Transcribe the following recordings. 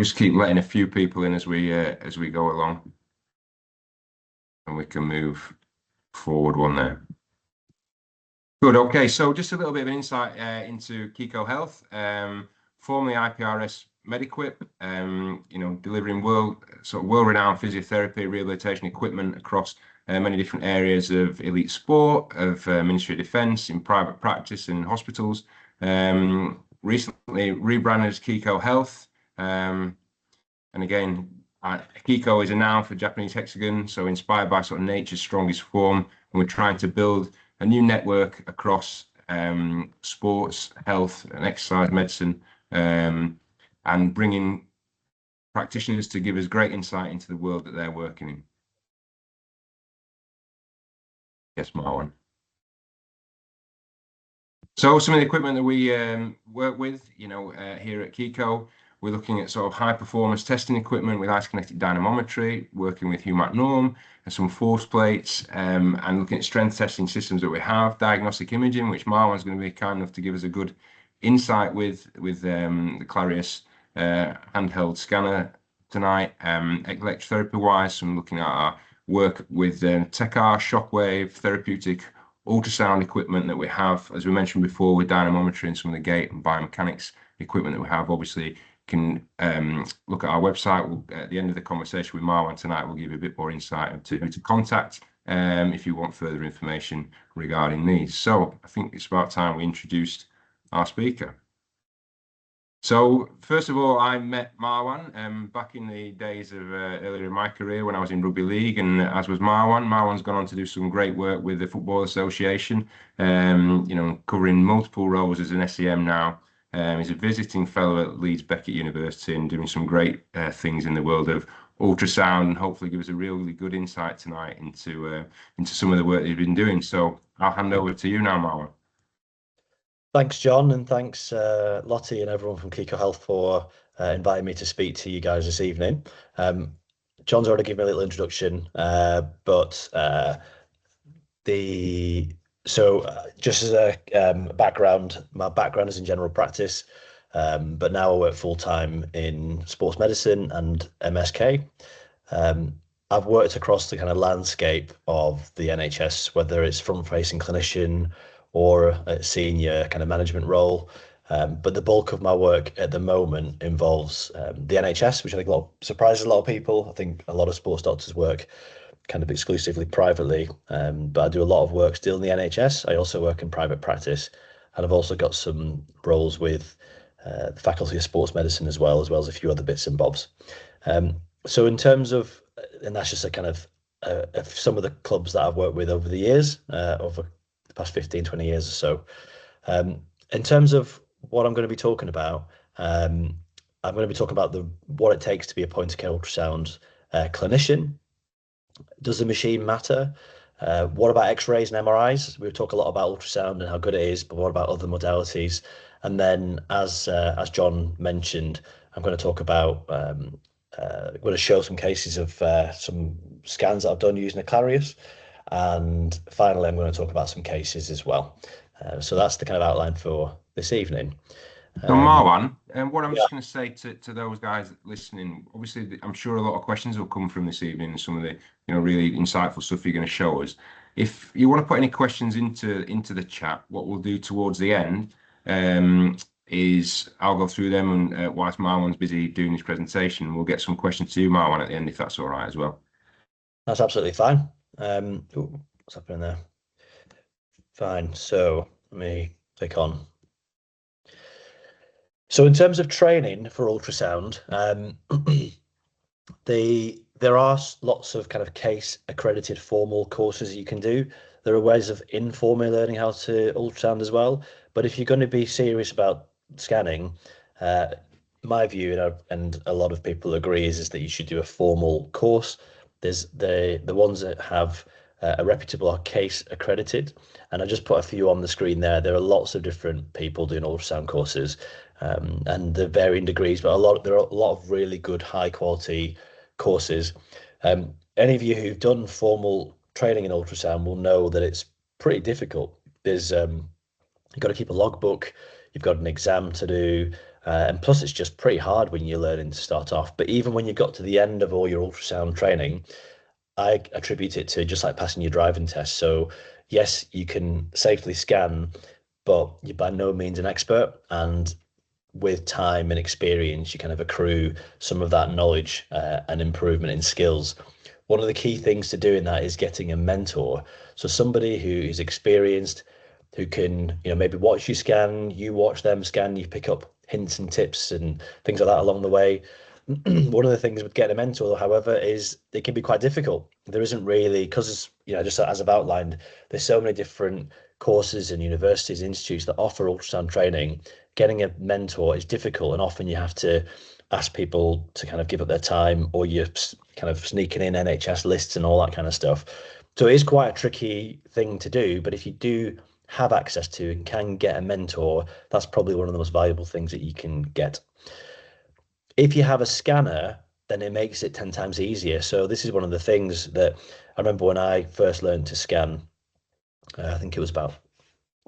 Just keep letting a few people in as we go along, and we can move forward one there. Good. Okay. So just a little bit of an insight into Kikko Health, formerly IPRS Mediquip, delivering world-renowned physiotherapy, rehabilitation equipment across many different areas of elite sport, of Ministry of Defence, in private practice and hospitals. Recently rebranded as Kikko Health. And again, Kikko is a noun for Japanese hexagon, so inspired by sort of nature's strongest form. And we're trying to build a new network across sports, health, and exercise medicine, and bringing practitioners to give us great insight into the world that they're working in. Yes, Marwan. So some of the equipment that we work with, here at Kikko, we're looking at sort of high performance testing equipment with isokinetic dynamometry, working with Humat norm and some force plates, and looking at strength testing systems that we have, diagnostic imaging, which Marwan's going to be kind enough to give us a good insight with the Clarius handheld scanner tonight. Electrotherapy wise, so I'm looking at our work with TechR, Shockwave, therapeutic ultrasound equipment that we have, as we mentioned before, with dynamometry and some of the gait and biomechanics equipment that we have. Obviously, can look at our website. At the end of the conversation with Marwan tonight, we'll give you a bit more insight into who to contact if you want further information regarding these. So I think it's about time we introduced our speaker. So first of all, I met Marwan back in the days of earlier in my career when I was in rugby league, and as was Marwan. Marwan's gone on to do some great work with the Football Association, covering multiple roles as an SEM now. He's a visiting fellow at Leeds Beckett University and doing some great things in the world of ultrasound, and hopefully give us a really good insight tonight into some of the work that he's been doing. So I'll hand over to you now, Marwan. Thanks, John, and thanks, Lottie and everyone from Kikko Health for inviting me to speak to you guys this evening. John's already given me a little introduction, just as a background, my background is in general practice, but now I work full-time in sports medicine and MSK. I've worked across the kind of landscape of the NHS, whether it's front-facing clinician or a senior kind of management role. But the bulk of my work at the moment involves the NHS, which I think surprises a lot of people. I think a lot of sports doctors work kind of exclusively privately, but I do a lot of work still in the NHS. I also work in private practice, and I've also got some roles with the Faculty of Sports Medicine as well as a few other bits and bobs. So in terms of, and that's just a kind of some of the clubs that I've worked with over the years, over the past 15, 20 years or so. In terms of what I'm going to be talking about, I'm going to be talking about what it takes to be a point-of-care ultrasound clinician. Does the machine matter? What about X-rays and MRIs? We talk a lot about ultrasound and how good it is, but what about other modalities? And then, as John mentioned, I'm going to talk about, I'm going to show some cases of some scans that I've done using a Clarius. And finally, I'm going to talk about some cases as well. So that's the kind of outline for this evening. So Marwan, what I'm just going to say to those guys listening, obviously, I'm sure a lot of questions will come from this evening and some of the really insightful stuff you're going to show us. If you want to put any questions into the chat, what we'll do towards the end is I'll go through them, and whilst Marwan's busy doing his presentation, we'll get some questions to you, Marwan, at the end, if that's all right as well. That's absolutely fine. What's happening there? Fine. So let me click on. So in terms of training for ultrasound, there are lots of kind of case accredited formal courses you can do. There are ways of informally learning how to ultrasound as well. But if you're going to be serious about scanning, my view, and a lot of people agree, is that you should do a formal course. There's the ones that have a reputable case accredited, and I just put a few on the screen there. There are lots of different people doing ultrasound courses, and they're varying degrees, but there are a lot of really good high quality courses. Any of you who've done formal training in ultrasound will know that it's pretty difficult. There's you've got to keep a logbook, you've got an exam to do, And plus, it's just pretty hard when you're learning to start off. But even when you got to the end of all your ultrasound training, I attribute it to just like passing your driving test. So, yes, you can safely scan, but you're by no means an expert. And with time and experience, you kind of accrue some of that knowledge and improvement in skills. One of the key things to do in that is getting a mentor. So somebody who is experienced, who can, maybe watch you scan, you watch them scan, you pick up hints and tips and things like that along the way. One of the things with getting a mentor, however, is it can be quite difficult. There isn't really, because, just as I've outlined, there's so many different courses and universities, institutes that offer ultrasound training. Getting a mentor is difficult, and often you have to ask people to kind of give up their time, or you're kind of sneaking in NHS lists and all that kind of stuff. So it is quite a tricky thing to do, but if you do have access to and can get a mentor, that's probably one of the most valuable things that you can get. If you have a scanner, then it makes it 10 times easier. So this is one of the things that I remember when I first learned to scan. I think it was about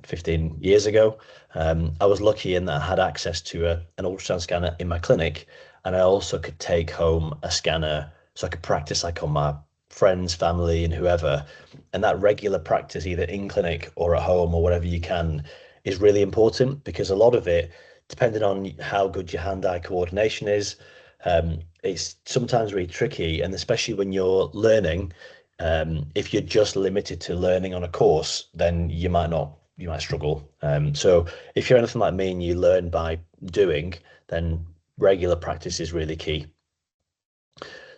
15 years ago. I was lucky in that I had access to an ultrasound scanner in my clinic, and I also could take home a scanner so I could practice like on my friends, family, and whoever. And that regular practice, either in clinic or at home or whatever you can, is really important, because a lot of it, depending on how good your hand-eye coordination is, it's sometimes really tricky, and especially when you're learning. If you're just limited to learning on a course, then you might struggle. So if you're anything like me and you learn by doing, then regular practice is really key.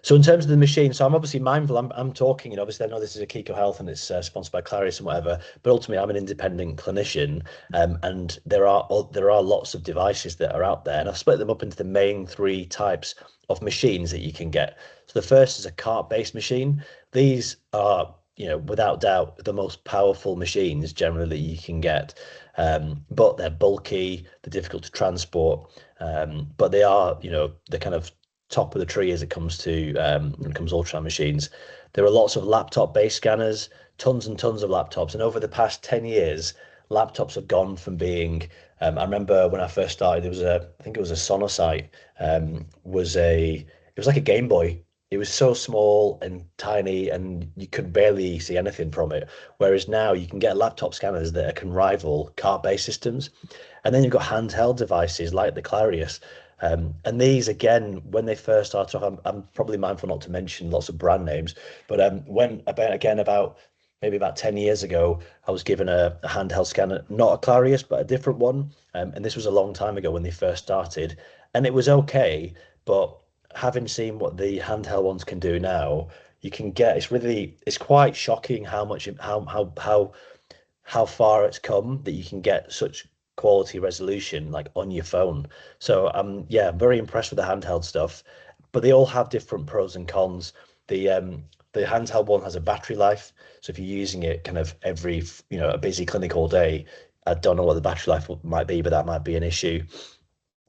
So in terms of the machine, so I'm obviously mindful. I'm talking, obviously I know this is a Kikko Health and it's sponsored by Clarius and whatever, but ultimately I'm an independent clinician, and there are lots of devices that are out there, and I've split them up into the main three types of machines that you can get. So the first is a cart-based machine. These are, without doubt, the most powerful machines generally that you can get, but they're bulky, they're difficult to transport, but they are, the kind of top of the tree as it comes to when it comes to ultrasound machines. There are lots of laptop-based scanners, tons and tons of laptops, and over the past 10 years, laptops have gone from being. I remember when I first started, I think it was a Sonosite, it was like a Game Boy. It was so small and tiny, and you could barely see anything from it. Whereas now you can get laptop scanners that can rival cart-based systems, and then you've got handheld devices like the Clarius. And these, again, when they first started off, I'm probably mindful not to mention lots of brand names, but about maybe about 10 years ago, I was given a handheld scanner, not a Clarius, but a different one. And this was a long time ago when they first started, and it was okay. But having seen what the handheld ones can do now, you can get, it's quite shocking how far it's come, that you can get such quality resolution like on your phone. So yeah, I'm very impressed with the handheld stuff, but they all have different pros and cons. The handheld one has a battery life, so if you're using it kind of every, a busy clinic all day, I don't know what the battery life might be, but that might be an issue.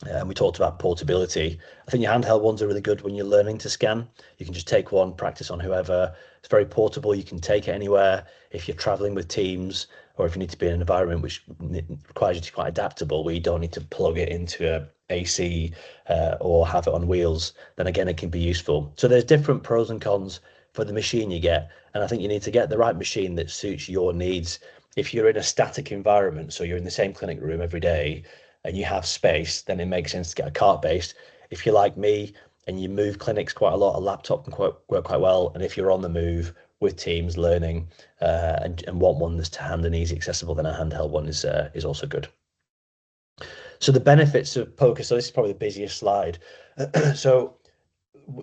And we talked about portability. I think your handheld ones are really good when you're learning to scan. You can just take one, practice on whoever. It's very portable. You can take it anywhere. If you're traveling with teams, or if you need to be in an environment which requires you to be quite adaptable, where you don't need to plug it into a AC or have it on wheels, then again, it can be useful. So there's different pros and cons for the machine you get. And I think you need to get the right machine that suits your needs. If you're in a static environment, so you're in the same clinic room every day, and you have space, then it makes sense to get a cart-based. If you're like me and you move clinics quite a lot, a laptop can work quite well. And if you're on the move with teams learning and want one that's to hand and easy accessible, then a handheld one is also good. So the benefits of POCUS, so this is probably the busiest slide. So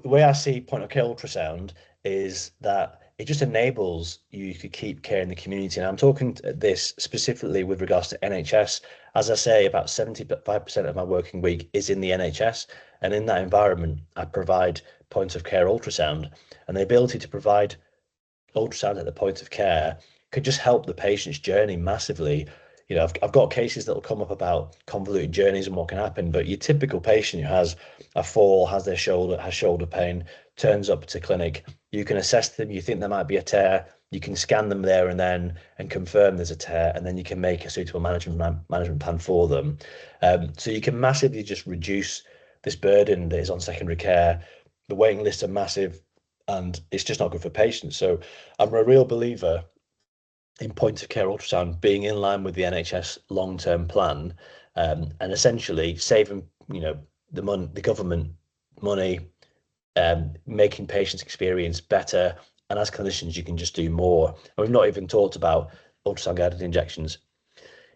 the way I see point of care ultrasound is that it just enables you to keep care in the community. And I'm talking this specifically with regards to NHS. As I say, about 75% of my working week is in the NHS. And in that environment, I provide point of care ultrasound. And the ability to provide ultrasound at the point of care could just help the patient's journey massively. I've got cases that will come up about convoluted journeys and what can happen, but your typical patient who has a fall, has shoulder pain, turns up to clinic, you can assess them, you think there might be a tear, you can scan them there and then and confirm there's a tear, and then you can make a suitable management plan for them. So you can massively just reduce this burden that is on secondary care. The waiting lists are massive, and it's just not good for patients. So I'm a real believer in point of care ultrasound being in line with the NHS long-term plan, and essentially saving, the government money, making patients' experience better. And as clinicians, you can just do more. And we've not even talked about ultrasound guided injections.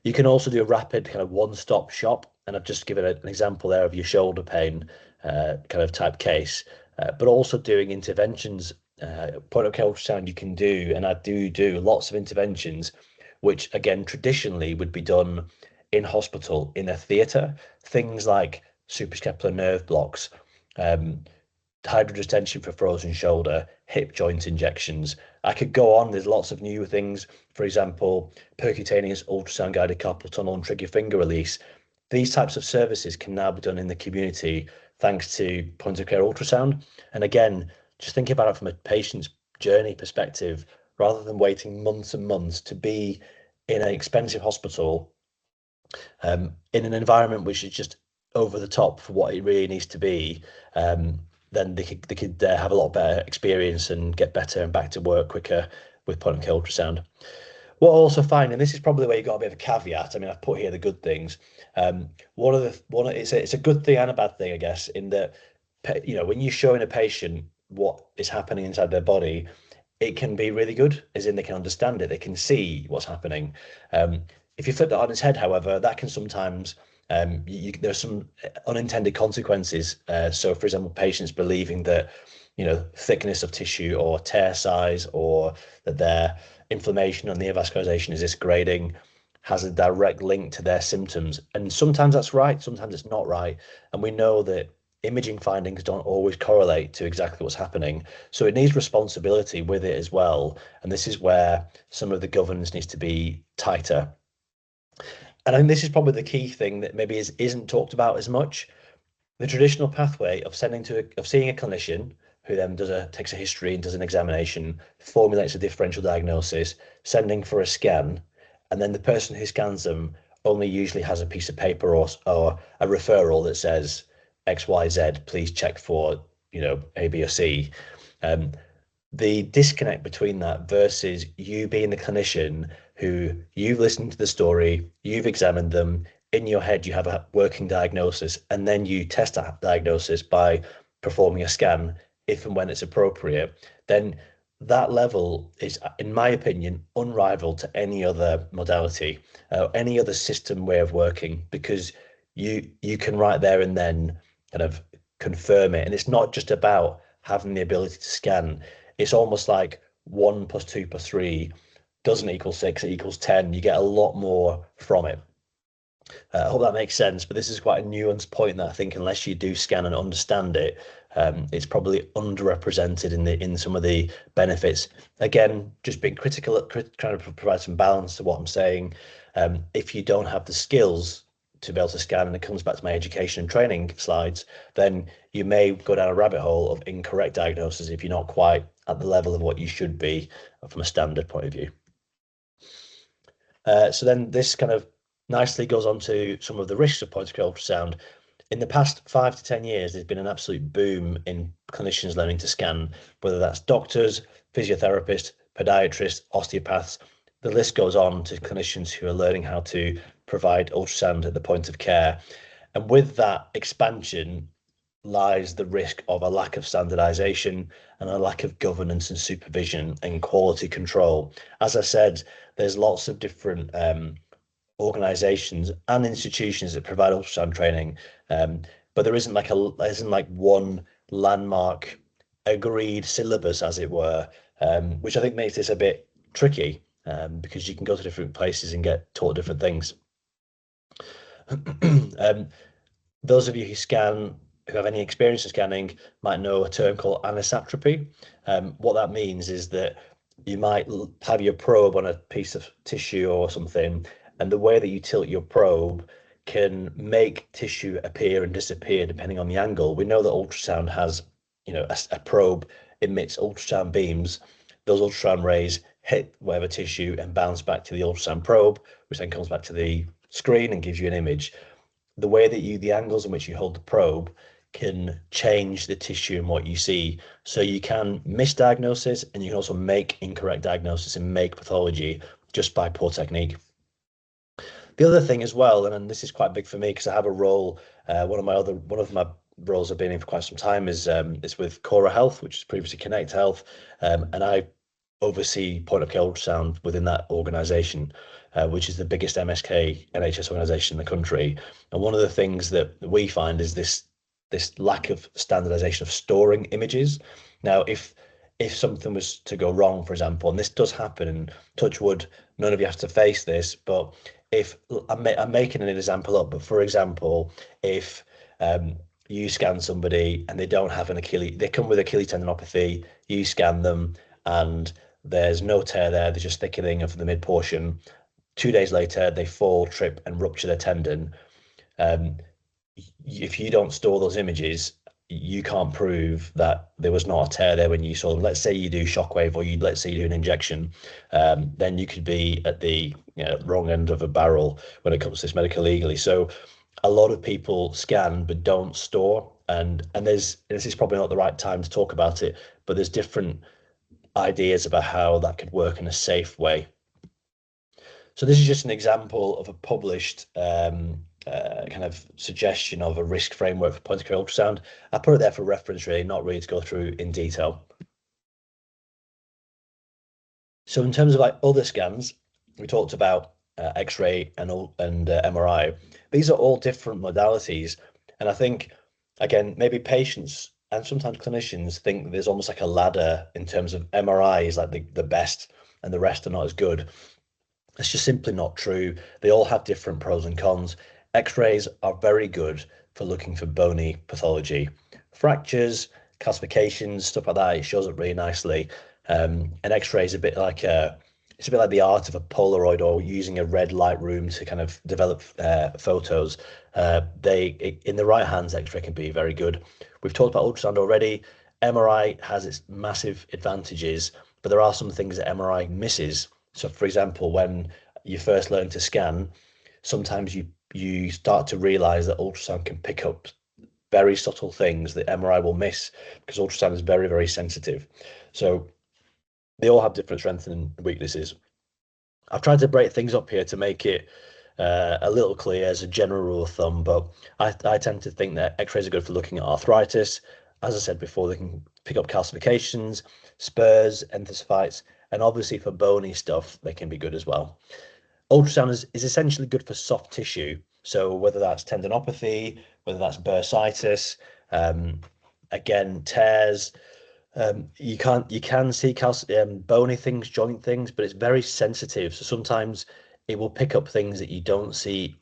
You can also do a rapid kind of one-stop shop. And I've just given an example there of your shoulder pain kind of type case, but also doing interventions. Point of care ultrasound you can do, and I do lots of interventions, which again traditionally would be done in hospital in a theatre. Things like suprascapular nerve blocks, hydrodetention for frozen shoulder, hip joint injections. I could go on. There's lots of new things. For example, percutaneous ultrasound guided carpal tunnel and trigger finger release. These types of services can now be done in the community thanks to point of care ultrasound. And again, just think about it from a patient's journey perspective, rather than waiting months and months to be in an expensive hospital, in an environment which is just over the top for what it really needs to be. Then they could have a lot better experience and get better and back to work quicker with point of care ultrasound. What I also find, and this is probably where you got a bit of a caveat. I mean, I've put here the good things. It's a good thing and a bad thing, I guess, in that when you're showing a patient what is happening inside their body, it can be really good, as in they can understand it, they can see what's happening. If you flip that on its head, however, that can sometimes there's some unintended consequences. So, for example, patients believing that thickness of tissue or tear size, or that their inflammation and neovascularization is this grading, has a direct link to their symptoms. And sometimes that's right, sometimes it's not right. And we know that imaging findings don't always correlate to exactly what's happening. So it needs responsibility with it as well. And this is where some of the governance needs to be tighter. And I think this is probably the key thing that maybe isn't talked about as much. The traditional pathway of seeing a clinician who then takes a history and does an examination, formulates a differential diagnosis, sending for a scan, and then the person who scans them only usually has a piece of paper or a referral that says XYZ, please check for A, B, or C. The disconnect between that versus you being the clinician who you've listened to the story, you've examined them, in your head you have a working diagnosis, and then you test that diagnosis by performing a scan if and when it's appropriate, then that level is, in my opinion, unrivaled to any other modality, any other system way of working, because you can right there and then kind of confirm it. And it's not just about having the ability to scan. It's almost like 1 + 2 + 3 doesn't equal 6, it equals 10. You get a lot more from it. I hope that makes sense, but this is quite a nuanced point that I think unless you do scan and understand it, it's probably underrepresented in some of the benefits. Again, just being critical, trying to provide some balance to what I'm saying. If you don't have the skills to be able to scan, and it comes back to my education and training slides, then you may go down a rabbit hole of incorrect diagnosis if you're not quite at the level of what you should be from a standard point of view. So then this kind of nicely goes on to some of the risks of point of care ultrasound. In the past 5 to 10 years, there's been an absolute boom in clinicians learning to scan, whether that's doctors, physiotherapists, podiatrists, osteopaths. The list goes on to clinicians who are learning how to provide ultrasound at the point of care. And with that expansion lies the risk of a lack of standardization and a lack of governance and supervision and quality control. As I said, there's lots of different organizations and institutions that provide ultrasound training, but there isn't like one landmark agreed syllabus, as it were, which I think makes this a bit tricky, because you can go to different places and get taught different things. Those of you who have any experience in scanning might know a term called anisotropy. What that means is that you might have your probe on a piece of tissue or something, and the way that you tilt your probe can make tissue appear and disappear depending on the angle. We know that ultrasound has, a probe emits ultrasound beams, those ultrasound rays hit whatever tissue and bounce back to the ultrasound probe, which then comes back to the screen and gives you an image. The way that the angles in which you hold the probe can change the tissue and what you see. So you can misdiagnose and you can also make incorrect diagnosis and make pathology just by poor technique. The other thing as well, and this is quite big for me because I have a role, one of my roles I've been in for quite some time is with Cora Health, which is previously Connect Health, and I oversee point of care ultrasound within that organisation, which is the biggest MSK NHS organisation in the country. And one of the things that we find is this lack of standardisation of storing images. Now, if something was to go wrong, for example, and this does happen, and touch wood, none of you have to face this, but if I'm making an example up, but for example, if you scan somebody and they don't have an Achilles, they come with Achilles tendinopathy, you scan them and there's no tear there, there's just thickening of the mid portion. 2 days later, they fall, trip, and rupture their tendon. If you don't store those images, you can't prove that there was not a tear there when you saw them. Let's say you do shockwave, or let's say you do an injection, then you could be at the wrong end of a barrel when it comes to this medical legally. So a lot of people scan but don't store, and this is probably not the right time to talk about it, but there's different ideas about how that could work in a safe way. So this is just an example of a published kind of suggestion of a risk framework for point of care ultrasound. I put it there for reference, really, not really to go through in detail. So in terms of like other scans, we talked about X-ray and MRI. These are all different modalities, and I think, again, maybe patients and sometimes clinicians think there's almost like a ladder in terms of MRI is like the best and the rest are not as good. It's just simply not true. They all have different pros and cons. X-rays are very good for looking for bony pathology. Fractures, calcifications, stuff like that, it shows up really nicely. And X-ray is a bit like it's a bit like the art of a Polaroid or using a red light room to kind of develop photos. In the right hands, X-ray can be very good. We've talked about ultrasound already. MRI has its massive advantages, but there are some things that MRI misses. So, for example, when you first learn to scan, sometimes you start to realize that ultrasound can pick up very subtle things that MRI will miss because ultrasound is very, very sensitive. So they all have different strengths and weaknesses. I've tried to break things up here to make it a little clear as a general rule of thumb, but I tend to think that X-rays are good for looking at arthritis. As I said before, they can pick up calcifications, spurs, enthesitis, and obviously for bony stuff, they can be good as well. Ultrasound is essentially good for soft tissue. So whether that's tendinopathy, whether that's bursitis, again, tears, you can see bony things, joint things, but it's very sensitive. So sometimes it will pick up things that you don't see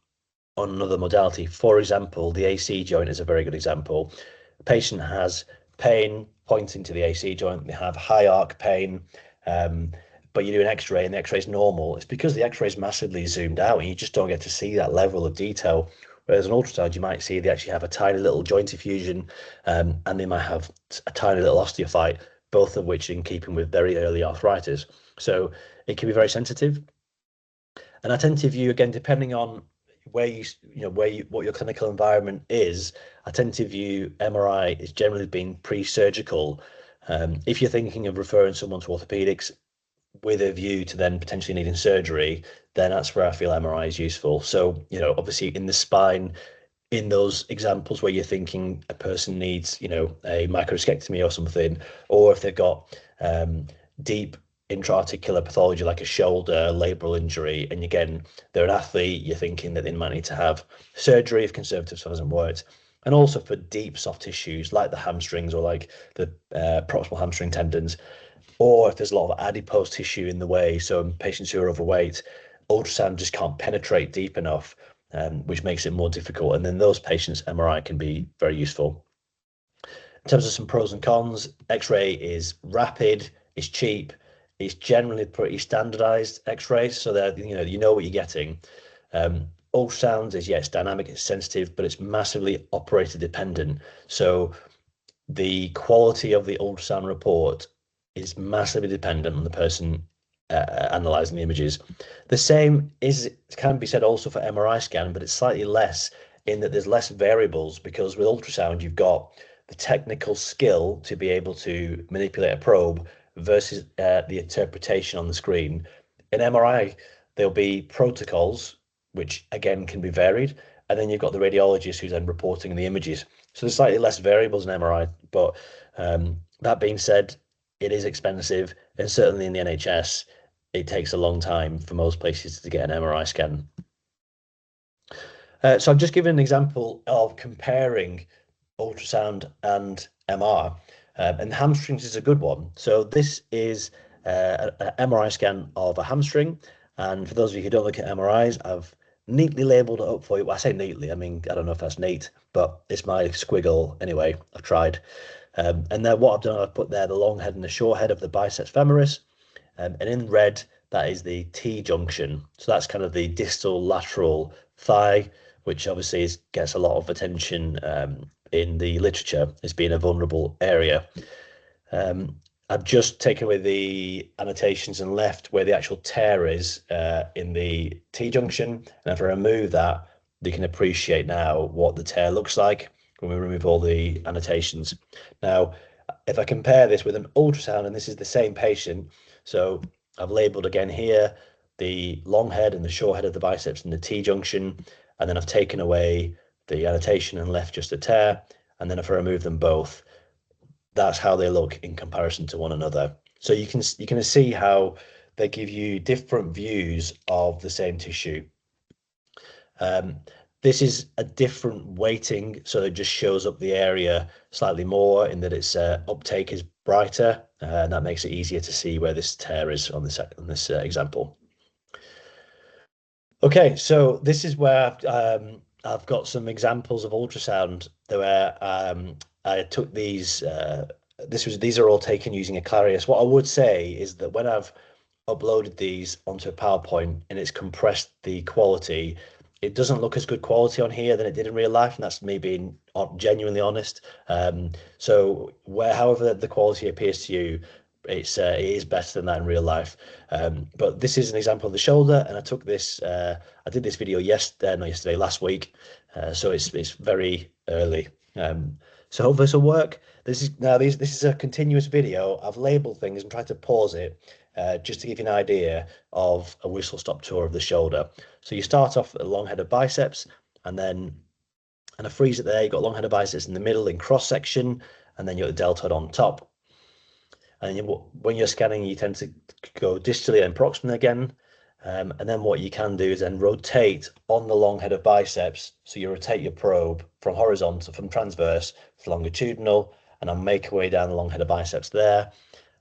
on another modality. For example, the AC joint is a very good example. The patient has pain pointing to the AC joint. They have high arc pain, but you do an X-ray and the X-ray is normal. It's because the X-ray is massively zoomed out and you just don't get to see that level of detail. Whereas an ultrasound, you might see they actually have a tiny little joint effusion, and they might have a tiny little osteophyte, both of which are in keeping with very early arthritis. So it can be very sensitive. And I tend to view, again, depending on what your clinical environment is, I tend to view MRI as generally being pre-surgical. If you're thinking of referring someone to orthopedics with a view to then potentially needing surgery, then that's where I feel MRI is useful. So, obviously in the spine, in those examples where you're thinking a person needs, a microscopectomy or something, or if they've got deep intra-articular pathology like a shoulder, labral injury, and again, they're an athlete, you're thinking that they might need to have surgery if conservative stuff hasn't worked. And also for deep soft tissues like the hamstrings or like the proximal hamstring tendons, or if there's a lot of adipose tissue in the way, so in patients who are overweight, ultrasound just can't penetrate deep enough, which makes it more difficult. And then those patients, MRI can be very useful. In terms of some pros and cons, X-ray is rapid, it's cheap, it's generally pretty standardized X-ray, so that you know what you're getting. Ultrasound is, yes, dynamic, it's sensitive, but it's massively operator dependent. So the quality of the ultrasound report is massively dependent on the person analyzing the images. The same can be said also for MRI scan, but it's slightly less in that there's less variables, because with ultrasound you've got the technical skill to be able to manipulate a probe versus the interpretation on the screen. In MRI, there'll be protocols, which again can be varied, and then you've got the radiologist who's then reporting the images. So there's slightly less variables in MRI, but that being said, it is expensive, and certainly in the NHS, it takes a long time for most places to get an MRI scan. So I've just given an example of comparing ultrasound and MR, and hamstrings is a good one. So this is an MRI scan of a hamstring, and for those of you who don't look at MRIs, I've neatly labeled it up for you. Well, I say neatly, I mean, I don't know if that's neat, but it's my squiggle anyway. I've tried. And then what I've done, I've put there the long head and the short head of the biceps femoris, and in red, that is the T junction. So that's kind of the distal lateral thigh, which obviously gets a lot of attention in the literature as being a vulnerable area. I've just taken away the annotations and left where the actual tear is in the T junction. And if I remove that, you can appreciate now what the tear looks like when we remove all the annotations. Now, if I compare this with an ultrasound, and this is the same patient, so I've labeled again here the long head and the short head of the biceps and the T junction, and then I've taken away the annotation and left just a tear. And then if I remove them both, that's how they look in comparison to one another. So you can see how they give you different views of the same tissue. This is a different weighting, so it just shows up the area slightly more in that its uptake is brighter, and that makes it easier to see where this tear is on this example. Okay, so this is where I've got some examples of ultrasound where I took these. These are all taken using a Clarius. What I would say is that when I've uploaded these onto a PowerPoint and it's compressed the quality, it doesn't look as good quality on here than it did in real life, and that's me being genuinely honest. So however the quality appears to you, it is better than that in real life. But this is an example of the shoulder, and I took this. I did this video last week, so it's very early. So hopefully this will work. This is a continuous video. I've labeled things and tried to pause it just to give you an idea of a whistle-stop tour of the shoulder. So you start off at the long head of biceps, and I freeze it there. You've got long head of biceps in the middle in cross section, and then you've got the deltoid on top. And when you're scanning, you tend to go distally and proximally again. And then what you can do is then rotate on the long head of biceps. So you rotate your probe from horizontal, from transverse to longitudinal, and then make your way down the long head of biceps there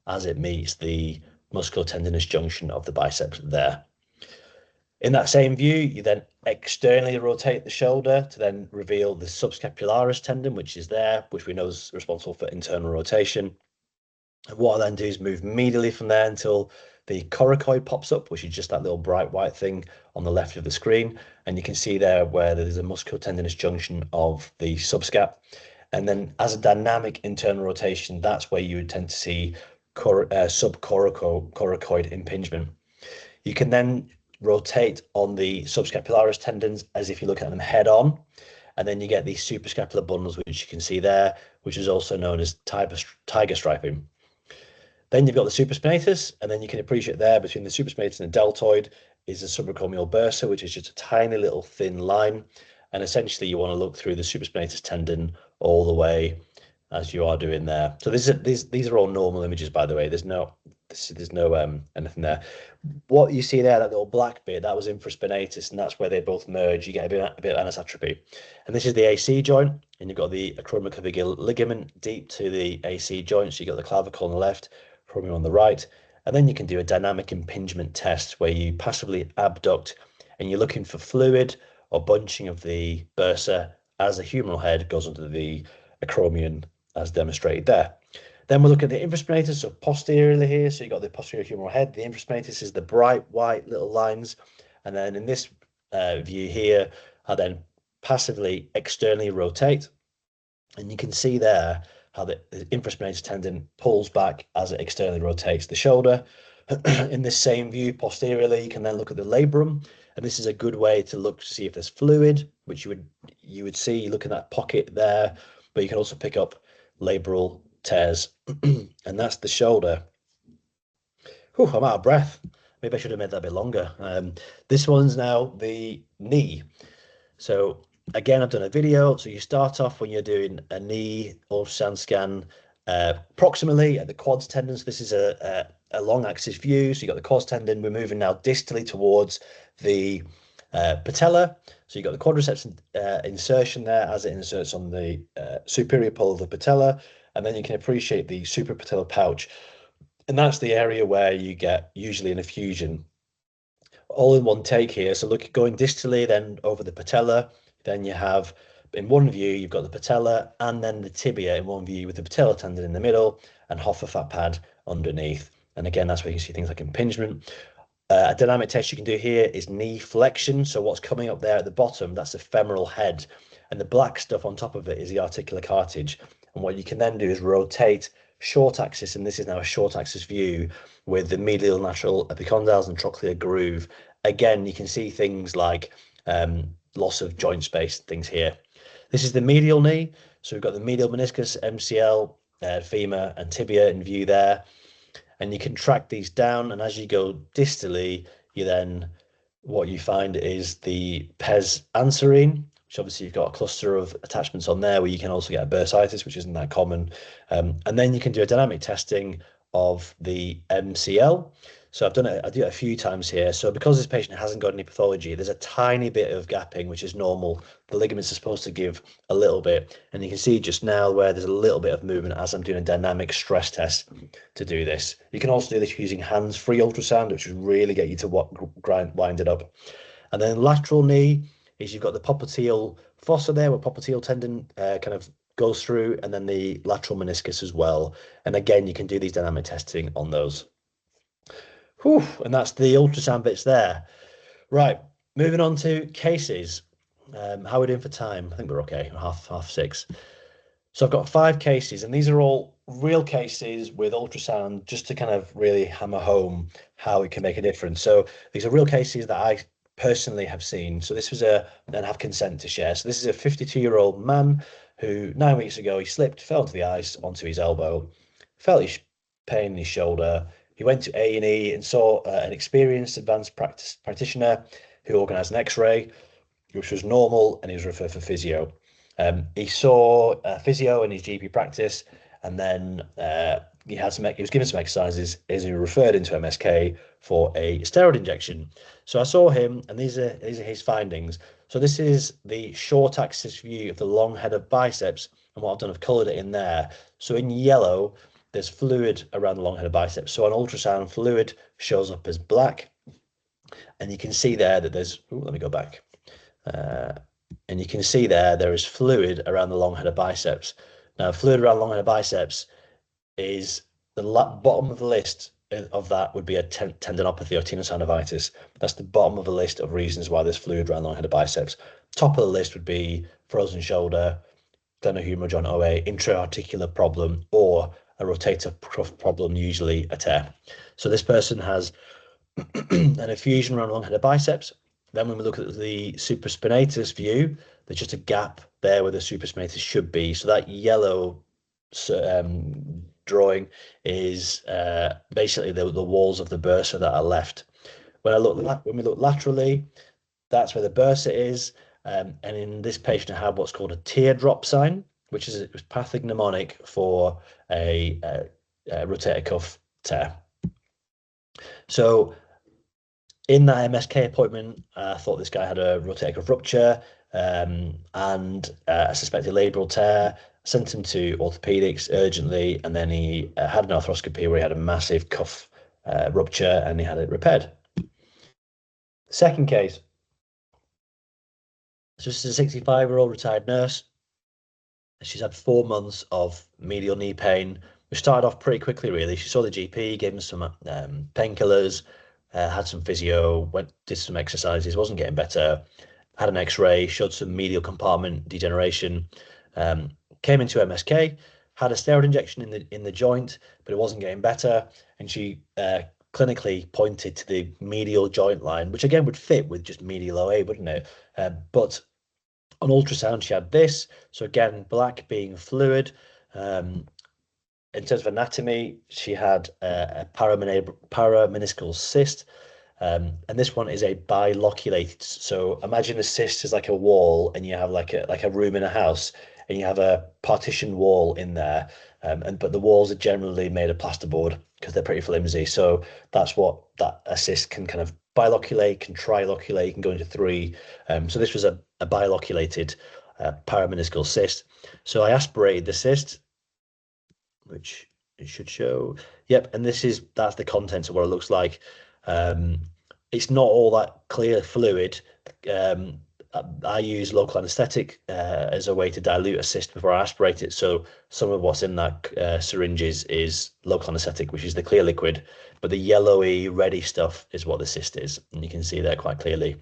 as it meets the musculotendinous junction of the biceps there. In that same view, you then externally rotate the shoulder to then reveal the subscapularis tendon, which is there, which we know is responsible for internal rotation. And what I then do is move medially from there until the coracoid pops up, which is just that little bright white thing on the left of the screen. And you can see there where there's a musculotendinous junction of the subscap. And then as a dynamic internal rotation, that's where you would tend to see subcoracoid impingement. You can then rotate on the subscapularis tendons as if you look at them head on, and then you get these suprascapular bundles, which you can see there, which is also known as tiger striping. Then you've got the supraspinatus, and then you can appreciate there between the supraspinatus and the deltoid is the subacromial bursa, which is just a tiny little thin line. And essentially you want to look through the supraspinatus tendon all the way as you are doing there. So these are all normal images, by the way. There's no anything there. What you see there, that little black bit, that was infraspinatus, and that's where they both merge. You get a bit of anisotropy. And this is the AC joint, and you've got the acromioclavicular ligament deep to the AC joint. So you've got the clavicle on the left, acromion on the right. And then you can do a dynamic impingement test where you passively abduct and you're looking for fluid or bunching of the bursa as the humeral head goes under the acromion as demonstrated there. Then we'll look at the infraspinatus, so posteriorly here. So you've got the posterior humeral head. The infraspinatus is the bright white little lines. And then in this view here, I then passively externally rotate. And you can see there how the infraspinatus tendon pulls back as it externally rotates the shoulder. In this same view, posteriorly, you can then look at the labrum, and this is a good way to look to see if there's fluid, which you would see, look in that pocket there, but you can also pick up labral tears, and that's the shoulder. Whew, I'm out of breath. Maybe I should have made that a bit longer. This one's now the knee. So again, I've done a video. So you start off when you're doing a knee ultrasound scan proximally at the quads tendon. So this is a long axis view. So you've got the quads tendon. We're moving now distally towards the patella. So you've got the quadriceps insertion there as it inserts on the superior pole of the patella. And then you can appreciate the suprapatellar pouch. And that's the area where you get usually an effusion all in one take here. So look, going distally, then over the patella, then you have, in one view, you've got the patella and then the tibia in one view with the patella tendon in the middle and Hoffa fat pad underneath. And again, that's where you can see things like impingement. A dynamic test you can do here is knee flexion. So what's coming up there at the bottom, that's the femoral head. And the black stuff on top of it is the articular cartilage. And what you can then do is rotate short axis, and this is now a short axis view with the medial lateral epicondyles and trochlear groove. Again, you can see things like loss of joint space, things here. This is the medial knee. So we've got the medial meniscus, MCL, femur and tibia in view there. And you can track these down. And as you go distally, you then, what you find is the pes anserine, which obviously you've got a cluster of attachments on there where you can also get a bursitis, which isn't that common. And then you can do a dynamic testing of the MCL. So I do it a few times here. So because this patient hasn't got any pathology, there's a tiny bit of gapping, which is normal. The ligaments are supposed to give a little bit. And you can see just now where there's a little bit of movement as I'm doing a dynamic stress test to do this. You can also do this using hands-free ultrasound, which will really get you to wind it up. And then lateral knee is you've got the popliteal fossa there, where popliteal tendon kind of goes through, and then the lateral meniscus as well. And again, you can do these dynamic testing on those. Whew, and that's the ultrasound bits there. Right, moving on to cases. How are we doing for time? I think we're okay, half six. So I've got 5 cases, and these are all real cases with ultrasound, just to kind of really hammer home how it can make a difference. So these are real cases that I personally have seen. So this was and have consent to share. So this is a 52-year-old man who 9 weeks ago, he slipped, fell into the ice onto his elbow, felt his pain in his shoulder. He went to A&E and saw an experienced advanced practitioner who organised an X-ray, which was normal, and he was referred for physio. He saw physio in his GP practice, and then he was given some exercises as he was referred into MSK for a steroid injection. So I saw him, and these are his findings. So this is the short axis view of the long head of biceps, and what I've done, I've coloured it in there. So in yellow, there's fluid around the long head of biceps. So on ultrasound, fluid shows up as black, and you can see there that there's, let me go back. And you can see there is fluid around the long head of biceps. Now, fluid around the long head of biceps is the bottom of the list of that would be a tendinopathy or tenosynovitis. That's the bottom of the list of reasons why there's fluid around the long head of biceps. Top of the list would be frozen shoulder, glenohumeral joint OA, intra-articular problem, or a rotator cuff problem, usually a tear. So this person has an effusion around the long head of biceps. Then when we look at the supraspinatus view, there's just a gap there where the supraspinatus should be. So that yellow drawing is basically the walls of the bursa that are left. When we look laterally, that's where the bursa is. And in this patient, I have what's called a teardrop sign, which is pathognomonic for a rotator cuff tear. So in that MSK appointment, I thought this guy had a rotator cuff rupture and a suspected labral tear. Sent him to orthopedics urgently, and then he had an arthroscopy where he had a massive cuff rupture and he had it repaired. Second case. So this is a 65-year-old retired nurse. She's had 4 months of medial knee pain. We started off pretty quickly, really. She saw the GP, gave him some painkillers, had some physio, did some exercises, wasn't getting better, had an X-ray, showed some medial compartment degeneration, came into MSK, had a steroid injection in the joint, but it wasn't getting better, and she clinically pointed to the medial joint line, which again would fit with just medial OA, wouldn't it? But on ultrasound, she had this. So again, black being fluid. In terms of anatomy, she had a parameniscal cyst. And this one is a biloculated. So imagine a cyst is like a wall, and you have like a room in a house, and you have a partition wall in there. But the walls are generally made of plasterboard because they're pretty flimsy. So that's what that a cyst can kind of biloculate, can triloculate, can go into three. So this was a biloculated parameniscal cyst. So I aspirated the cyst, which it should show. Yep, and that's the contents of what it looks like. It's not all that clear fluid. I use local anesthetic as a way to dilute a cyst before I aspirate it. So some of what's in that syringes is local anesthetic, which is the clear liquid, but the yellowy, reddy stuff is what the cyst is, and you can see there quite clearly.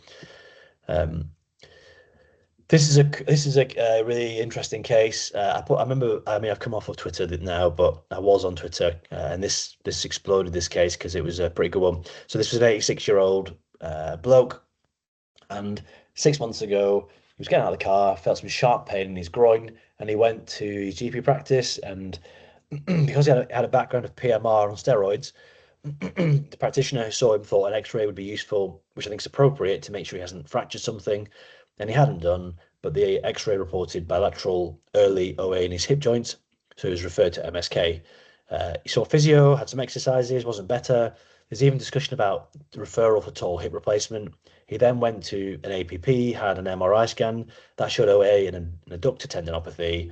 This is a really interesting case. I remember. I mean, I've come off of Twitter now, but I was on Twitter, and this exploded this case because it was a pretty good one. So this was an 86-year-old bloke, and 6 months ago he was getting out of the car, felt some sharp pain in his groin, and he went to his GP practice. And because he had a background of PMR on steroids, the practitioner who saw him thought an X-ray would be useful, which I think is appropriate to make sure he hasn't fractured something. And he hadn't done, but the X-ray reported bilateral early OA in his hip joint, so he was referred to MSK. He saw physio, had some exercises, wasn't better. There's even discussion about the referral for total hip replacement. He then went to an APP, had an MRI scan that showed OA and an adductor tendinopathy.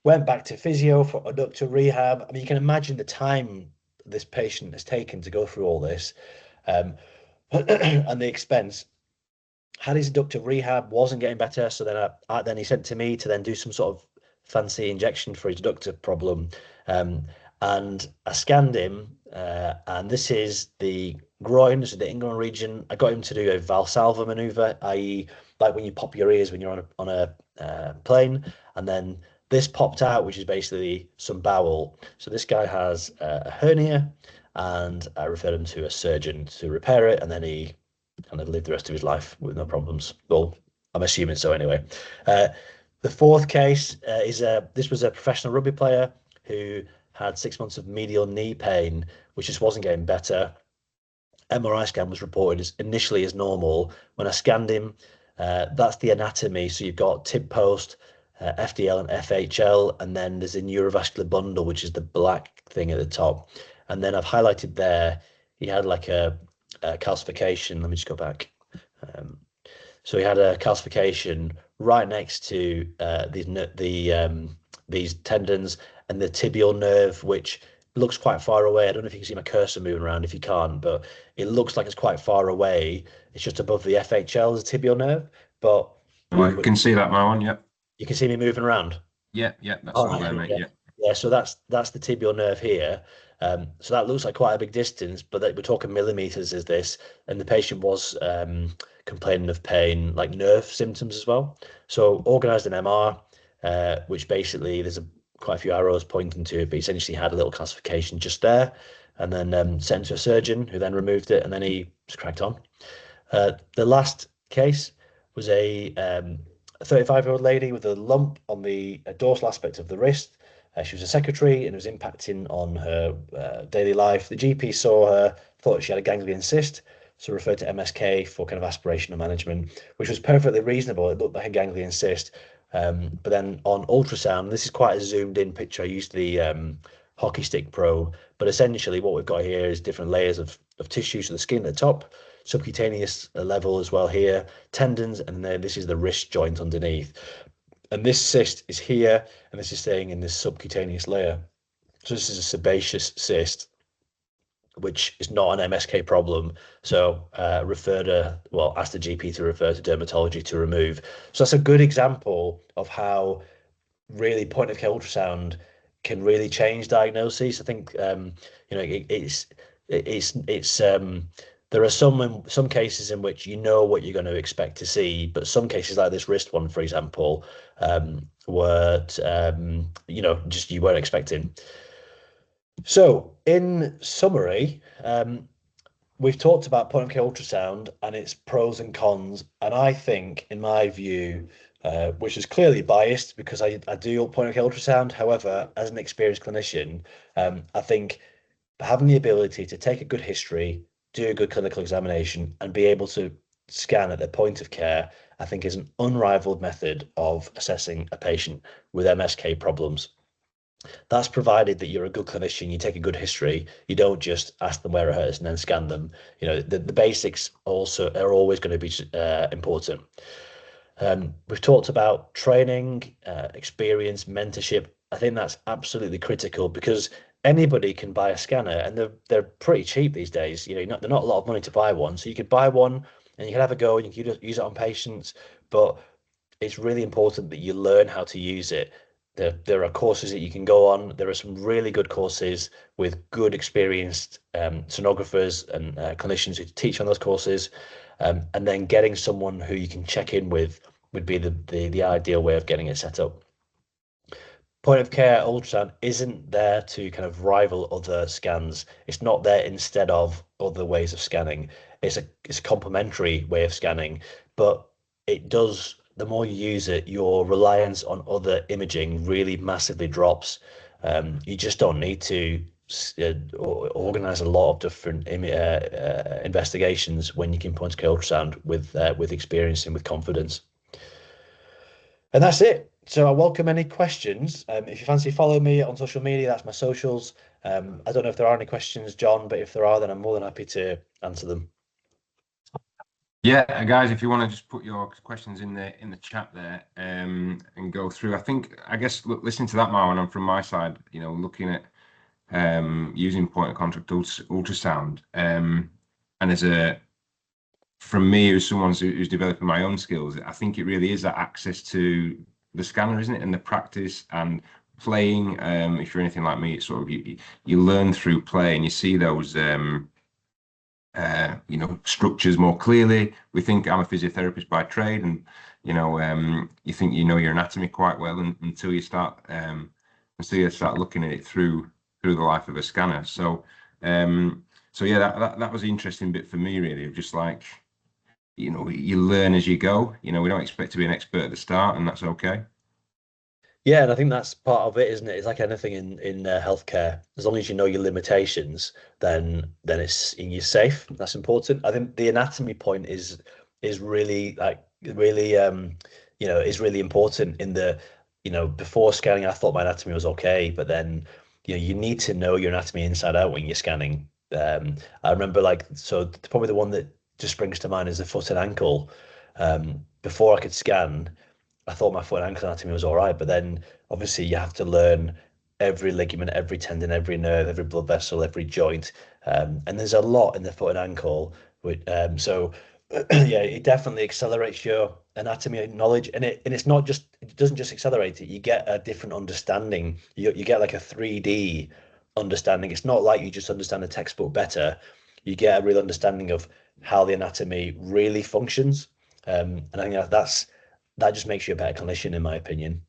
Went back to physio for adductor rehab. I mean, you can imagine the time this patient has taken to go through all this, and the expense. Had his adductor rehab, wasn't getting better, so then he sent to me to then do some sort of fancy injection for his adductor problem. And I scanned him, and this is the groin, this is the inguinal region. I got him to do a Valsalva maneuver, i.e., like when you pop your ears when you're on a plane, and then this popped out, which is basically some bowel. So this guy has a hernia, and I referred him to a surgeon to repair it, and then he kind of lived the rest of his life with no problems. Well, I'm assuming so anyway. The fourth case this was a professional rugby player who had 6 months of medial knee pain, which just wasn't getting better. MRI scan was reported initially as normal. When I scanned him, that's the anatomy. So you've got tib post, FDL and FHL, and then there's a neurovascular bundle, which is the black thing at the top. And then I've highlighted there, he had like a calcification. Let me just go back. So he had a calcification right next to these tendons and the tibial nerve, which looks quite far away. I don't know if you can see my cursor moving around. If you can't, but it looks like it's quite far away. It's just above the FHL, the tibial nerve. But I can see that, Marwan. Yep. You can see me moving around. Yeah, that's all there, mate. Yeah. So that's the tibial nerve here. So that looks like quite a big distance, but we're talking millimeters is this, and the patient was complaining of pain, like nerve symptoms as well. So organised an MR, which basically there's quite a few arrows pointing to it, but essentially had a little calcification just there, and then sent to a surgeon who then removed it, and then he just cracked on. The last case was a 35-year-old lady with a lump on the dorsal aspect of the wrist. She was a secretary and it was impacting on her daily life. The GP saw her, thought she had a ganglion cyst, so referred to MSK for kind of aspirational management, which was perfectly reasonable. It looked like a ganglion cyst. But then on ultrasound, this is quite a zoomed in picture. I used the hockey stick probe, but essentially what we've got here is different layers of tissue. So the skin at the top, subcutaneous level as well here, tendons, and then this is the wrist joint underneath. And this cyst is here, and this is staying in this subcutaneous layer. So this is a sebaceous cyst, which is not an MSK problem. So asked the GP to refer to dermatology to remove. So that's a good example of how really point of care ultrasound can really change diagnoses. I think it's There are some cases in which you know what you're going to expect to see, but some cases like this wrist one, for example, were just you weren't expecting. So, in summary, we've talked about point of care ultrasound and its pros and cons, and I think, in my view, which is clearly biased because I do point of care ultrasound. However, as an experienced clinician, I think having the ability to take a good history, do a good clinical examination, and be able to scan at the point of care, I think is an unrivaled method of assessing a patient with MSK problems. That's provided that you're a good clinician, you take a good history, you don't just ask them where it hurts and then scan them. The basics also are always going to be important. We've talked about training, experience, mentorship. I think that's absolutely critical because anybody can buy a scanner and they're pretty cheap these days. They're not a lot of money to buy one. So you could buy one and you can have a go and you can use it on patients, but it's really important that you learn how to use it. There are courses that you can go on. There are some really good courses with good experienced sonographers and clinicians who teach on those courses. And then getting someone who you can check in with would be the ideal way of getting it set up. Point of care ultrasound isn't there to kind of rival other scans. It's not there instead of other ways of scanning. It's a complementary way of scanning, but it does, the more you use it, your reliance on other imaging really massively drops. You just don't need to organize a lot of different investigations when you can point of care ultrasound with experience and with confidence. And that's it. So I welcome any questions. If you fancy follow me on social media, that's my socials. I don't know if there are any questions, John, but if there are, then I'm more than happy to answer them. Yeah, guys, if you want to just put your questions in the chat there, and go through. I guess listening to that, Marwan, and from my side, looking at using point of contact ultrasound, and from me, as someone who's developing my own skills, I think it really is that access to the scanner, isn't it? And the practice and playing. If you're anything like me, it's sort of you learn through play and you see those structures more clearly. We think I'm a physiotherapist by trade, and you think you know your anatomy quite well until you start looking at it through the life of a scanner. So yeah, that was the interesting bit for me, really, of just like you learn as you go. We don't expect to be an expert at the start, and that's okay. Yeah, and I think that's part of it, isn't it? It's like anything in healthcare. As long as you know your limitations, then you're safe. That's important. I think the anatomy point is really is really important in the before scanning. I thought my anatomy was okay, but then you need to know your anatomy inside out when you're scanning. I remember probably the one that just springs to mind is the foot and ankle. Before I could scan, I thought my foot and ankle anatomy was all right, but then obviously you have to learn every ligament, every tendon, every nerve, every blood vessel, every joint, and there's a lot in the foot and ankle. So yeah, it definitely accelerates your anatomy knowledge, and it doesn't just accelerate it. You get a different understanding. You get like a 3D understanding. It's not like you just understand the textbook better. You get a real understanding of how the anatomy really functions, and I think that just makes you a better clinician, in my opinion.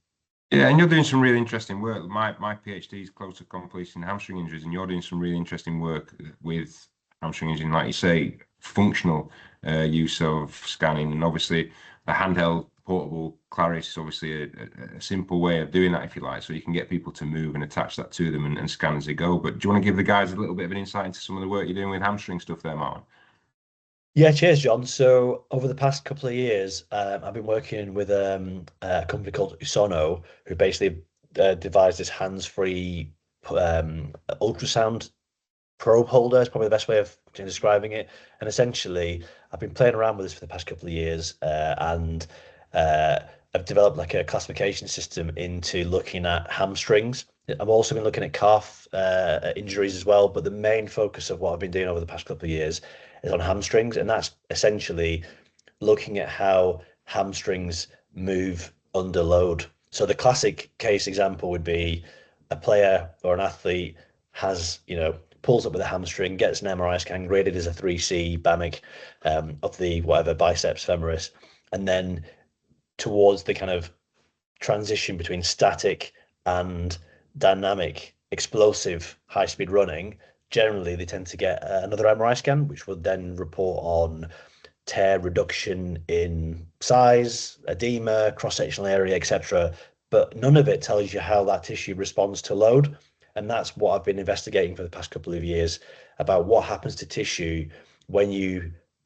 Yeah, and you're doing some really interesting work. My PhD is close to completing hamstring injuries, and you're doing some really interesting work with hamstring injuries, and like you say, functional use of scanning, and obviously the handheld portable Claris is obviously a simple way of doing that, if you like, so you can get people to move and attach that to them and scan as they go. But do you want to give the guys a little bit of an insight into some of the work you're doing with hamstring stuff there, Martin? Yeah, cheers, John. So over the past couple of years, I've been working with a company called Usono, who basically devised this hands-free ultrasound probe holder. Is probably the best way of describing it. And essentially, I've been playing around with this for the past couple of years, and uh, I've developed like a classification system into looking at hamstrings. I've also been looking at calf injuries as well, but the main focus of what I've been doing over the past couple of years is on hamstrings, and that's essentially looking at how hamstrings move under load. So the classic case example would be a player or an athlete has, pulls up with a hamstring, gets an MRI scan graded as a 3C BAMIC of the whatever biceps femoris, and then towards the kind of transition between static and dynamic, explosive, high speed running, generally they tend to get another MRI scan, which will then report on tear reduction in size, edema, cross-sectional area, etc. But none of it tells you how that tissue responds to load. And that's what I've been investigating for the past couple of years about what happens to tissue when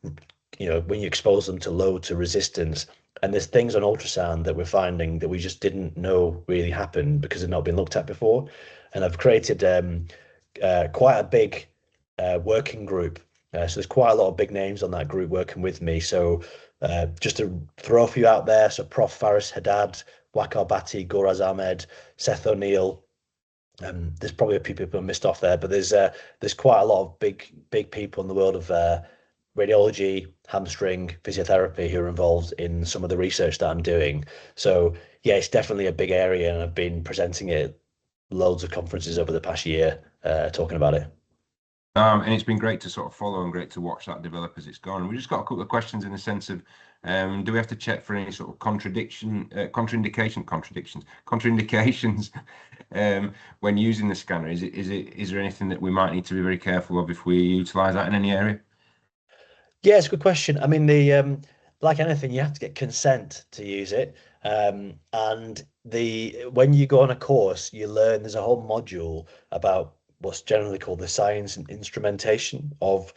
when you expose them to load, to resistance. And there's things on ultrasound that we're finding that we just didn't know really happened because they've not been looked at before. And I've created quite a big working group. So there's quite a lot of big names on that group working with me. So just to throw a few out there, so Prof. Faris Haddad, Wakar Bhatti, Goraz Ahmed, Seth O'Neill. There's probably a few people missed off there, but there's quite a lot of big people in the world of radiology, hamstring, physiotherapy who are involved in some of the research that I'm doing. So yeah, it's definitely a big area, and I've been presenting it at loads of conferences over the past year, talking about it. And it's been great to sort of follow and great to watch that develop as it's gone. We just got a couple of questions in the sense of, do we have to check for any sort of contraindications when using the scanner? Is there anything that we might need to be very careful of if we utilize that in any area? Yeah, it's a good question. I mean, the like anything, you have to get consent to use it. And the when you go on a course, you learn there's a whole module about what's generally called the science and instrumentation of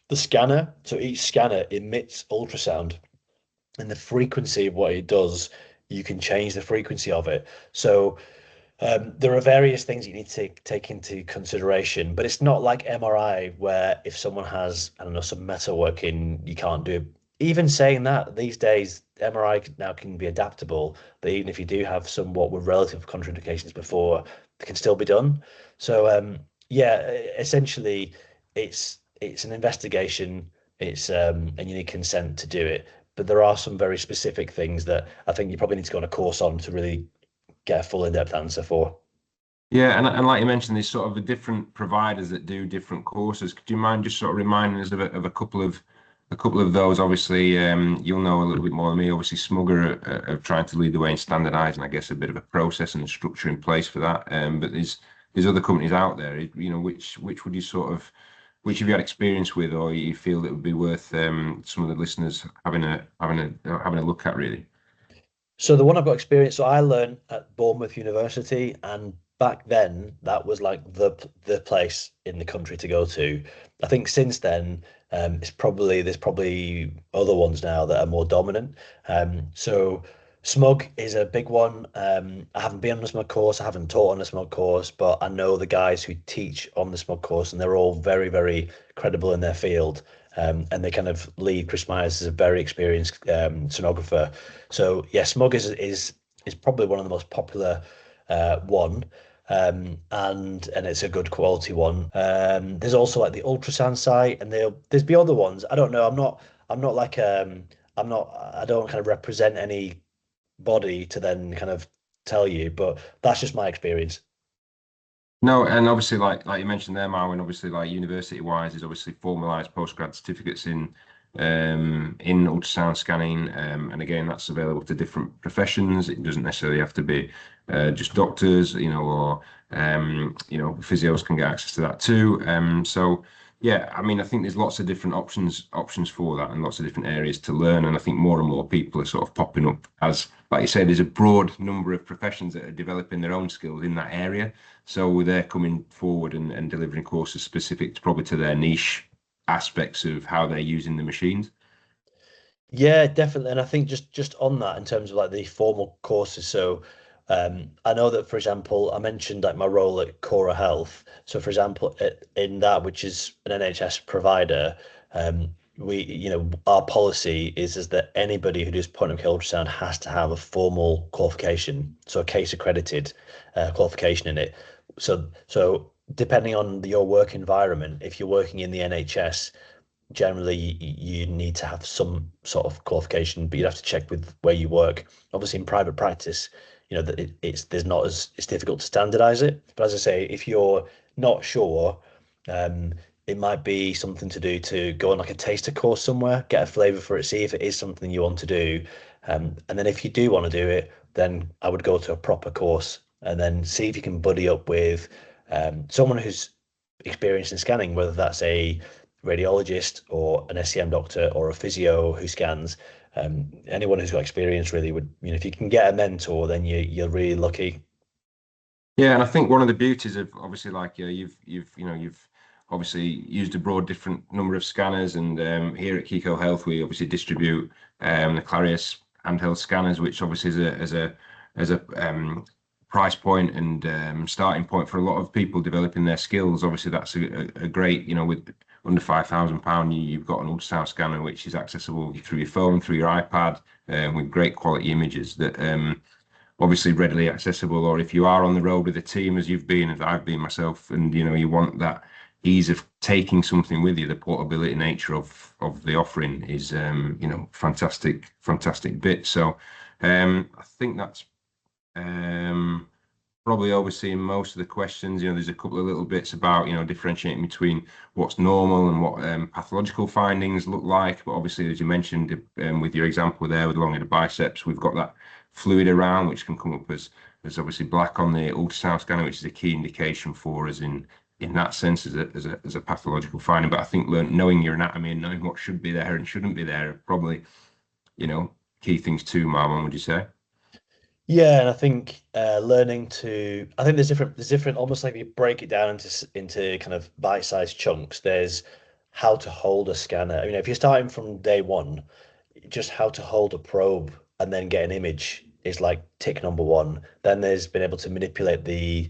the scanner. So each scanner emits ultrasound, and the frequency of what it does, you can change the frequency of it. So there are various things you need to take into consideration, but it's not like MRI where if someone has, I don't know, some metal working, you can't do it. Even saying that, these days, MRI now can be adaptable, that even if you do have somewhat with relative contraindications before, it can still be done. So yeah, essentially, it's an investigation. It's and you need consent to do it. But there are some very specific things that I think you probably need to go on a course on to really get a full in-depth answer for. Yeah, and like you mentioned, there's sort of the different providers that do different courses. Could you mind just sort of reminding us of a couple of those? Obviously, you'll know a little bit more than me. Obviously, Smugger are trying to lead the way in standardising, I guess, a bit of a process and a structure in place for that. But there's other companies out there. You know, which would you sort of which have you had experience with, or you feel that would be worth some of the listeners having a look at, really? So the one I've got experience, so I learned at Bournemouth University, and back then that was like the place in the country to go to. I think since then, there's probably other ones now that are more dominant. So Smug is a big one. I haven't been on the Smug course, I haven't taught on the Smug course, but I know the guys who teach on the Smug course, and they're all very, very credible in their field. And they kind of lead. Chris Myers is a very experienced sonographer. So yeah, Smug is probably one of the most popular one. And it's a good quality one. There's also like the ultrasound site, and there's be other ones. I don't know. I'm not like I don't kind of represent any body to then kind of tell you, but that's just my experience. No, and obviously, like you mentioned there, Marwin, obviously, like university wise, is obviously formalised postgrad certificates in ultrasound scanning, and again, that's available to different professions. It doesn't necessarily have to be just doctors, or physios can get access to that too. So yeah, I mean, I think there's lots of different options for that, and lots of different areas to learn. And I think more and more people are sort of popping up as, like you said, there's a broad number of professions that are developing their own skills in that area. So they're coming forward and delivering courses specific to probably to their niche aspects of how they're using the machines. Yeah, definitely. And I think just on that in terms of like the formal courses. So I know that, for example, I mentioned like my role at Cora Health. So for example, in that, which is an NHS provider, our policy is that anybody who does point of care ultrasound has to have a formal qualification, so a case accredited qualification in it. So depending on your work environment, if you're working in the NHS, generally you need to have some sort of qualification, but you'd have to check with where you work. Obviously, in private practice, that it's difficult to standardize it. But as I say, if you're not sure, Um, it might be something to do to go on like a taster course somewhere, get a flavor for it, see if it is something you want to do. And then if you do want to do it, then I would go to a proper course and then see if you can buddy up with someone who's experienced in scanning, whether that's a radiologist or an SCM doctor or a physio who scans. Anyone who's got experience really would, if you can get a mentor, then you're really lucky. Yeah, and I think one of the beauties of obviously like you've obviously used a broad different number of scanners, and here at Kikko Health we obviously distribute the Clarius handheld scanners, which obviously is a price point and starting point for a lot of people developing their skills. Obviously, that's a great, with under £5,000, you've got an ultrasound scanner which is accessible through your phone, through your iPad, with great quality images that obviously readily accessible. Or if you are on the road with a team, as you've been, as I've been myself, and you want that ease of taking something with you, the portability nature of the offering is fantastic bit. So I think that's um, probably overseeing most of the questions. There's a couple of little bits about, differentiating between what's normal and what pathological findings look like. But obviously, as you mentioned, with your example there with elongated biceps, we've got that fluid around, which can come up as obviously black on the ultrasound scanner, which is a key indication for us in that sense as a pathological finding. But I think knowing your anatomy and knowing what should be there and shouldn't be there are probably, key things too, Marlon, would you say? Yeah, and I think learning to, I think there's different, almost like if you break it down into kind of bite-sized chunks. There's how to hold a scanner. I mean, if you're starting from day one, just how to hold a probe and then get an image is like tick number one. Then there's been able to manipulate the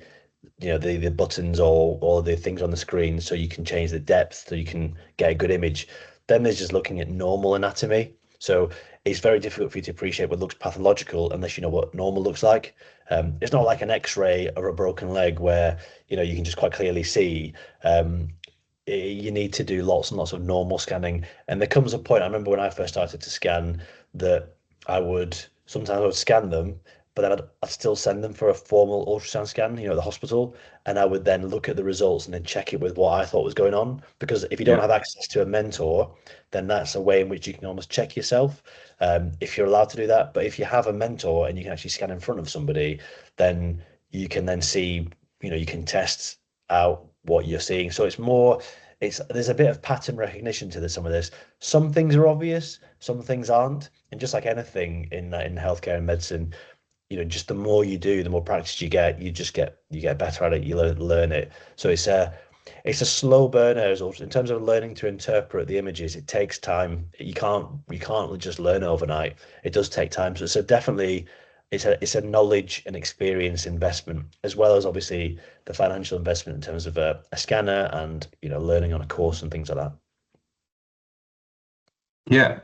buttons or the things on the screen so you can change the depth so you can get a good image. Then there's just looking at normal anatomy. So it's very difficult for you to appreciate what looks pathological unless you know what normal looks like. It's not like an X-ray or a broken leg where you can just quite clearly see. You need to do lots and lots of normal scanning. And there comes a point, I remember when I first started to scan, that sometimes I would scan them, but then I'd still send them for a formal ultrasound scan, at the hospital. And I would then look at the results and then check it with what I thought was going on. Because if you don't Yeah. have access to a mentor, then that's a way in which you can almost check yourself, if you're allowed to do that. But if you have a mentor and you can actually scan in front of somebody, then you can then see, you can test out what you're seeing. So there's a bit of pattern recognition to some of this. Some things are obvious, some things aren't. And just like anything in healthcare and medicine, just the more you do, the more practice you get, you get better at it, you learn it. So it's a slow burner as well. In terms of learning to interpret the images, it takes time. You can't just learn overnight. It does take time. So definitely it's a knowledge and experience investment, as well as obviously the financial investment in terms of a scanner and learning on a course and things like that. Yeah.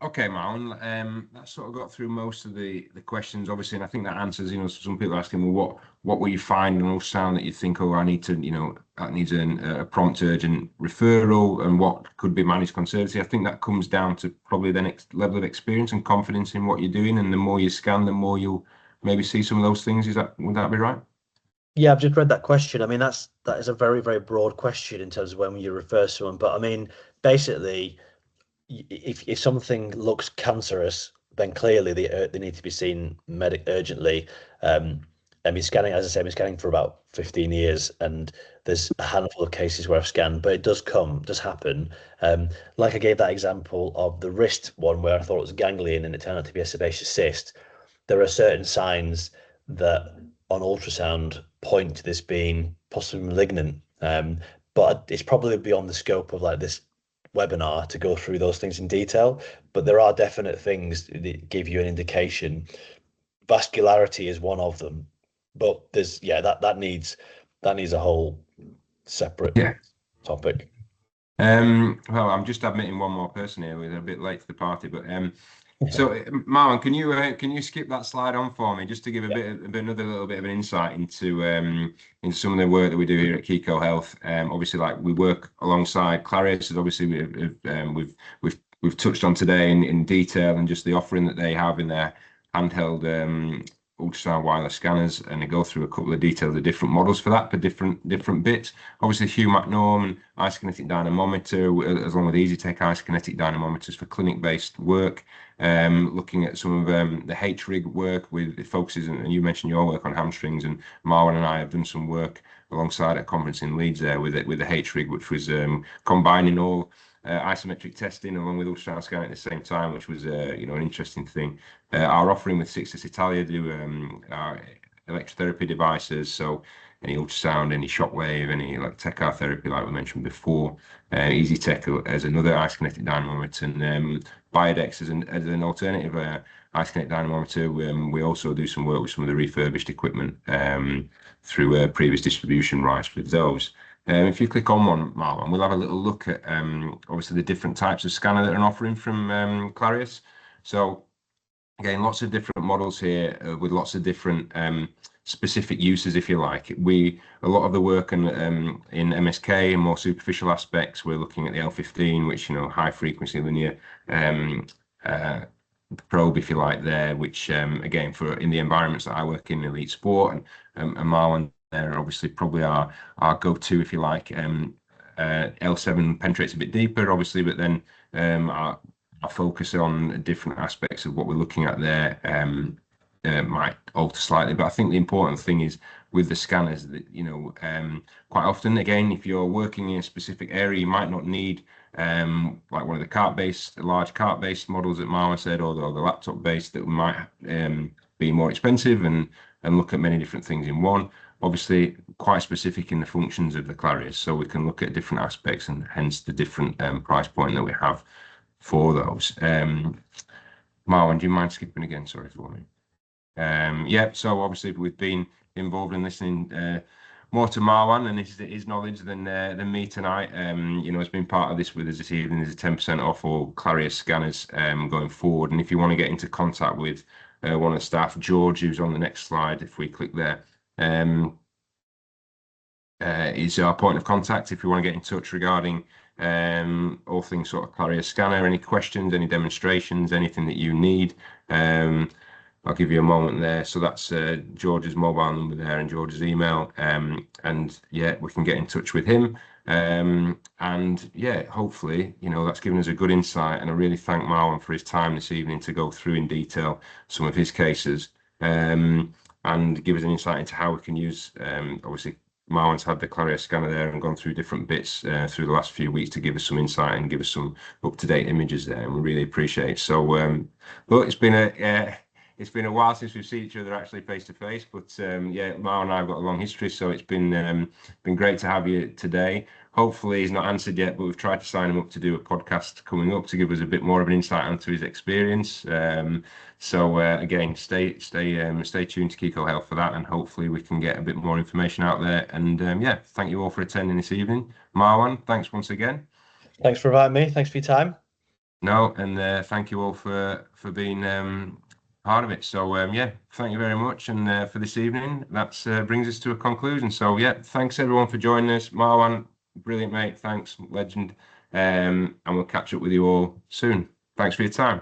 Okay, Marlon. That sort of got through most of the questions, obviously, and I think that answers. Some people are asking, well, what will you find in ultrasound that you think, oh, I need to, that needs a prompt, urgent referral, and what could be managed conservatively. I think that comes down to probably the next level of experience and confidence in what you're doing, and the more you scan, the more you'll maybe see some of those things. Would that be right? Yeah, I've just read that question. I mean, that is a very, very broad question in terms of when you refer to someone. But I mean, basically, if something looks cancerous, then clearly they need to be seen urgently. I mean, scanning, as I said, I've been scanning for about 15 years, and there's a handful of cases where I've scanned, but it does happen. Like I gave that example of the wrist one where I thought it was a ganglion and it turned out to be a sebaceous cyst. There are certain signs that on ultrasound point to this being possibly malignant. But it's probably beyond the scope of like this webinar to go through those things in detail. But there are definite things that give you an indication. Vascularity is one of them, but that needs a whole separate Yeah. topic. Well, I'm just admitting one more person here. We're a bit late to the party, but so Marlon, can you skip that slide on for me just to give another little bit of an insight into some of the work that we do here at Kikko Health? Obviously, like we work alongside Clarius, as obviously we've touched on today in detail, and just the offering that they have in their handheld ultrasound wireless scanners, and they go through a couple of details of different models for that, for different bits. Obviously, Humac norm and isokinetic dynamometer, as long with EasyTech isokinetic dynamometers for clinic-based work. Looking at some of the H-rig work with focuses, and you mentioned your work on hamstrings, and Marwan and I have done some work alongside a conference in Leeds there with the H-rig, which was combining all isometric testing along with ultrasound scanning at the same time, which was an interesting thing. Our offering with Sixtus Italia do our electrotherapy devices, so any ultrasound, any shockwave, any like TechR therapy, like we mentioned before. EasyTech as another isokinetic dynamometer, and Biodex as an alternative isokinetic dynamometer. We also do some work with some of the refurbished equipment through previous distribution rights with those. If you click on one, Marlon, we'll have a little look at obviously the different types of scanner that are offering from Clarius. So again, lots of different models here with lots of different specific uses, if you like. A lot of the work in MSK and more superficial aspects, we're looking at the L15, which, high frequency linear probe, if you like, there, which again, for in the environments that I work in, elite sport, and Marwan, they're obviously probably our go-to, if you like. L7 penetrates a bit deeper, obviously, but then our focus on different aspects of what we're looking at there might alter slightly. But I think the important thing is with the scanners that, quite often, again, if you're working in a specific area, you might not need like one of the large cart-based models that Marwan said, or the laptop-based that might be more expensive and look at many different things in one. Obviously, quite specific in the functions of the Clarius, so we can look at different aspects and hence the different price point that we have for those. Marwan, do you mind skipping again? Sorry for me. Yeah, so obviously we've been involved in listening more to Marwan and his knowledge than me tonight. Has been part of this with us this evening. There's a 10% off all Clarius scanners going forward. And if you want to get into contact with one of the staff, George, who's on the next slide, if we click there, is our point of contact if you want to get in touch regarding all things sort of Clarius scanner, any questions, any demonstrations, anything that you need. I'll give you a moment there. So that's George's mobile number there and George's email. And yeah, we can get in touch with him. And yeah, hopefully, that's given us a good insight. And I really thank Marwan for his time this evening to go through in detail some of his cases and give us an insight into how we can use, obviously, Marwan's had the Clarius scanner there and gone through different bits through the last few weeks to give us some insight and give us some up-to-date images there, and we really appreciate it. So, look, it's been a while since we've seen each other actually face to face, but yeah, Marwan and I have got a long history, so it's been great to have you today. Hopefully he's not answered yet, but we've tried to sign him up to do a podcast coming up to give us a bit more of an insight into his experience. So again, stay tuned to Kikko Health for that, and hopefully we can get a bit more information out there. And yeah, thank you all for attending this evening. Marwan, thanks once again. Thanks for inviting me. Thanks for your time. No, and thank you all for being part of it. So yeah, thank you very much. And for this evening, that brings us to a conclusion. So yeah, thanks everyone for joining us. Marwan, brilliant mate, thanks, legend. And we'll catch up with you all soon. Thanks for your time.